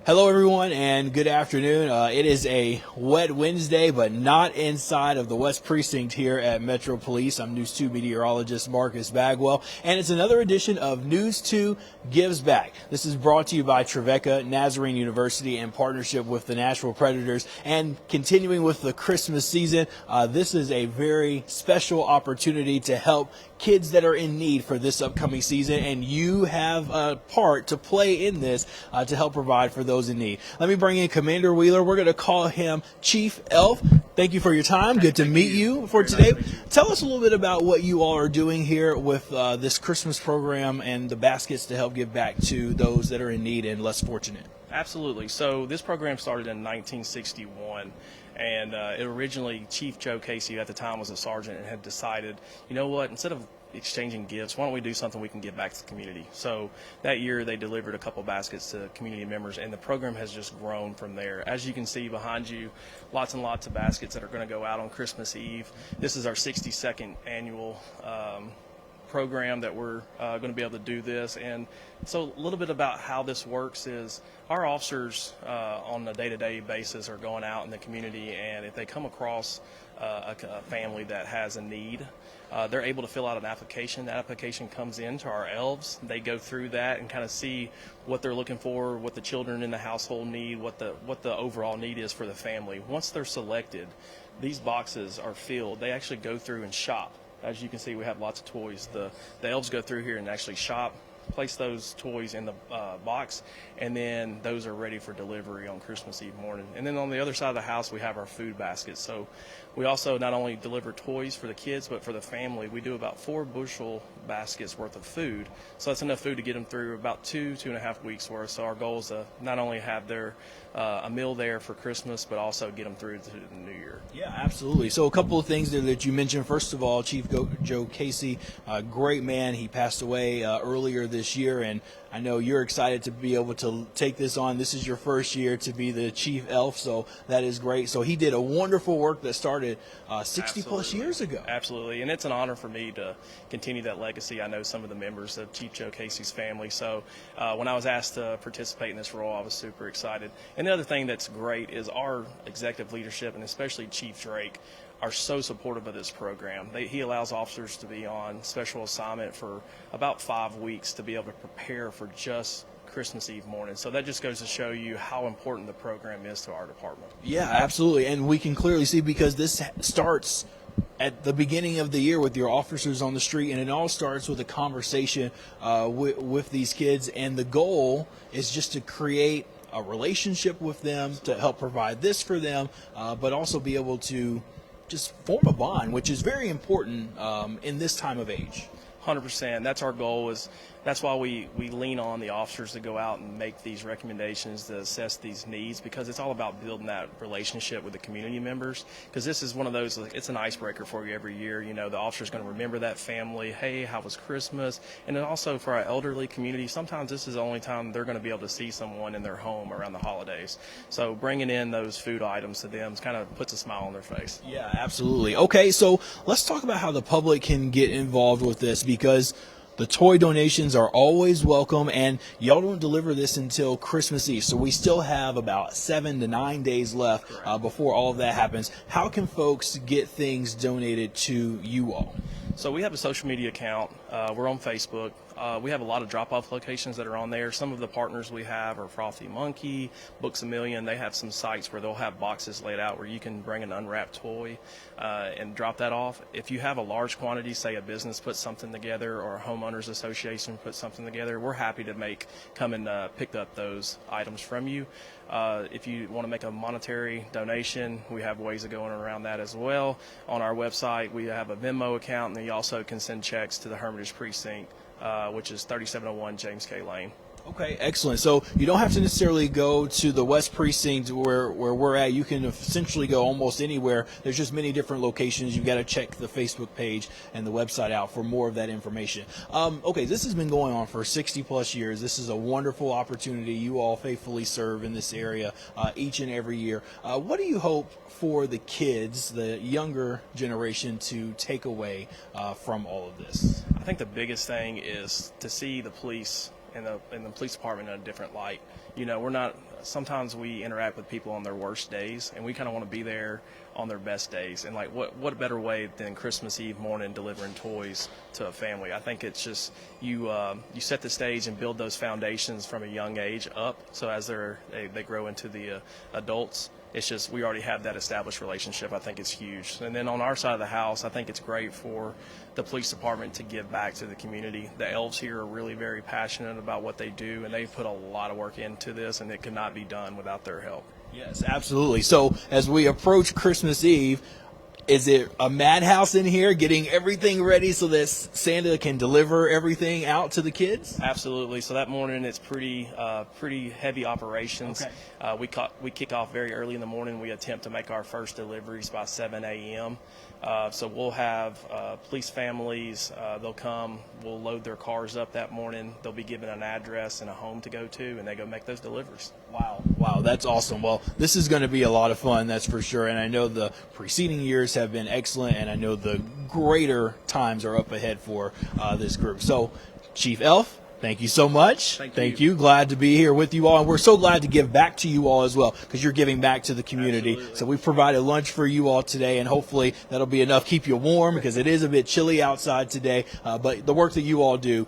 Hello, everyone, and good afternoon. It is a wet Wednesday, but not inside of the West Precinct here at Metro Police. I'm News 2 meteorologist Marcus Bagwell, and it's another edition of News 2 Gives Back. This is brought to you by Trevecca Nazarene University in partnership with the Nashville Predators. And continuing with the Christmas season, this is a very special opportunity to help kids that are in need for this upcoming season, and you have a part to play in this to help provide for those in need. Let me bring in Commander Wheeler. We're going to call him Chief Elf. Thank you for your time. Good to meet you for today. Tell us a little bit about what you all are doing here with this Christmas program and the baskets to help give back to those that are in need and less fortunate. Absolutely. So this program started in 1961. And it originally, Chief Joe Casey at the time was a sergeant and had decided, you know what, instead of exchanging gifts, why don't we do something we can give back to the community? So that year they delivered a couple baskets to community members, and the program has just grown from there. As you can see behind you, lots and lots of baskets that are going to go out on Christmas Eve. This is our 62nd annual program that we're going to be able to do this. And so a little bit about how this works is our officers on a day-to-day basis are going out in the community, and if they come across a family that has a need, they're able to fill out an application. That application comes in to our elves. They go through that and kind of see what they're looking for, what the children in the household need, what the overall need is for the family. Once they're selected, these boxes are filled. They actually go through and shop. As you can see, we have lots of toys. The elves go through here and actually shop, place those toys in the box, and then those are ready for delivery on Christmas Eve morning. And then on the other side of the house, we have our food baskets. So we also not only deliver toys for the kids, but for the family. We do about 4 bushel baskets worth of food. So that's enough food to get them through about 2.5 weeks worth. So our goal is to not only have their a meal there for Christmas, but also get them through to the New Year. Yeah, absolutely. So a couple of things there that you mentioned. First of all, Chief Joe Casey, great man. He passed away earlier this year, and I know you're excited to be able to take this on. This is your first year to be the Chief Elf, so that is great. So he did a wonderful work that started 60-plus years ago. Absolutely, and it's an honor for me to continue that legacy. I know some of the members of Chief Joe Casey's family, so when I was asked to participate in this role, I was super excited. And the other thing that's great is our executive leadership, and especially Chief Drake, are so supportive of this program. He allows officers to be on special assignment for about 5 weeks to be able to prepare for just Christmas Eve morning. So that just goes to show you how important the program is to our department. Yeah, absolutely. And we can clearly see, because this starts at the beginning of the year with your officers on the street, and it all starts with a conversation with these kids. And the goal is just to create a relationship with them, to help provide this for them, but also be able to just form a bond, which is very important in this time of age. 100%. That's our goal. That's why we lean on the officers to go out and make these recommendations to assess these needs, because it's all about building that relationship with the community members. Because this is one of those, it's an icebreaker for you every year. You know, the officer's going to remember that family. Hey, how was Christmas? And then also for our elderly community, sometimes this is the only time they're going to be able to see someone in their home around the holidays. So bringing in those food items to them kind of puts a smile on their face. Yeah, absolutely. Okay, so let's talk about how the public can get involved with this, because the toy donations are always welcome, and y'all don't deliver this until Christmas Eve. So we still have about 7 to 9 days left before all of that happens. How can folks get things donated to you all? So we have a social media account. We're on Facebook. We have a lot of drop-off locations that are on there. Some of the partners we have are Frothy Monkey, Books A Million. They have some sites where they'll have boxes laid out where you can bring an unwrapped toy and drop that off. If you have a large quantity, say a business puts something together or a homeowners association puts something together, we're happy to come and pick up those items from you. If you want to make a monetary donation, we have ways of going around that as well. On our website, we have a Venmo account, and then you also can send checks to the Hermitage Precinct, which is 3701 James K. Lane. Okay, excellent. So you don't have to necessarily go to the West Precinct where we're at. You can essentially go almost anywhere. There's just many different locations. You've got to check the Facebook page and the website out for more of that information. Okay, this has been going on for 60-plus years. This is a wonderful opportunity. You all faithfully serve in this area each and every year. What do you hope for the kids, the younger generation, to take away from all of this? I think the biggest thing is to see the police and the police department in a different light. Sometimes we interact with people on their worst days, and we kind of want to be there on their best days. And like, what better way than Christmas Eve morning delivering toys to a family? I think it's just you set the stage and build those foundations from a young age up. So as they grow into the adults, it's just we already have that established relationship. I think it's huge. And then on our side of the house, I think it's great for the police department to give back to the community. The elves here are really very passionate about what they do, and they put a lot of work into this, and it could not be done without their help. Yes, absolutely. So as we approach Christmas Eve, is it a madhouse in here getting everything ready so that Santa can deliver everything out to the kids? Absolutely. So that morning it's pretty heavy operations. Okay. We kick off very early in the morning. We attempt to make our first deliveries by 7 a.m. So we'll have police families. They'll come. We'll load their cars up that morning. They'll be given an address and a home to go to, and they go make those deliveries. Wow, that's awesome. Well, this is going to be a lot of fun, that's for sure. And I know the preceding years have been excellent, and I know the greater times are up ahead for this group. So, Chief Elf, thank you so much. Thank you. Glad to be here with you all. And we're so glad to give back to you all as well, because you're giving back to the community. Absolutely. So we provided lunch for you all today, and hopefully that'll be enough to keep you warm, because it is a bit chilly outside today. But the work that you all do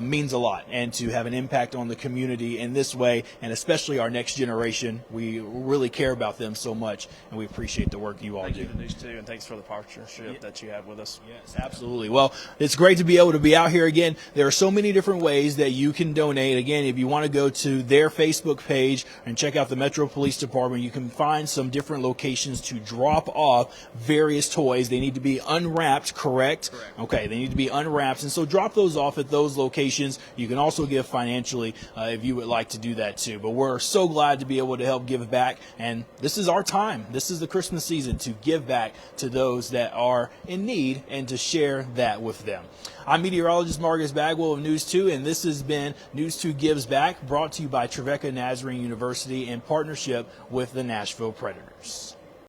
means a lot, and to have an impact on the community in this way, and especially our next generation, we really care about them so much, and we appreciate the work you all Thank do. you to News 2, and thanks for the partnership that you have with us. Yes, absolutely. Well, it's great to be able to be out here again. There are so many different ways that you can donate. Again, if you want to go to their Facebook page and check out the Metro Police Department, you can find some different locations to drop off various toys. They need to be unwrapped, correct? Okay, they need to be unwrapped. And so drop those off at those locations. You can also give financially if you would like to do that too. But we're so glad to be able to help give back. And this is our time. This is the Christmas season to give back to those that are in need and to share that with them. I'm meteorologist Marcus Bagwell of News 2, and this has been News 2 Gives Back, brought to you by Trevecca Nazarene University in partnership with the Nashville Predators.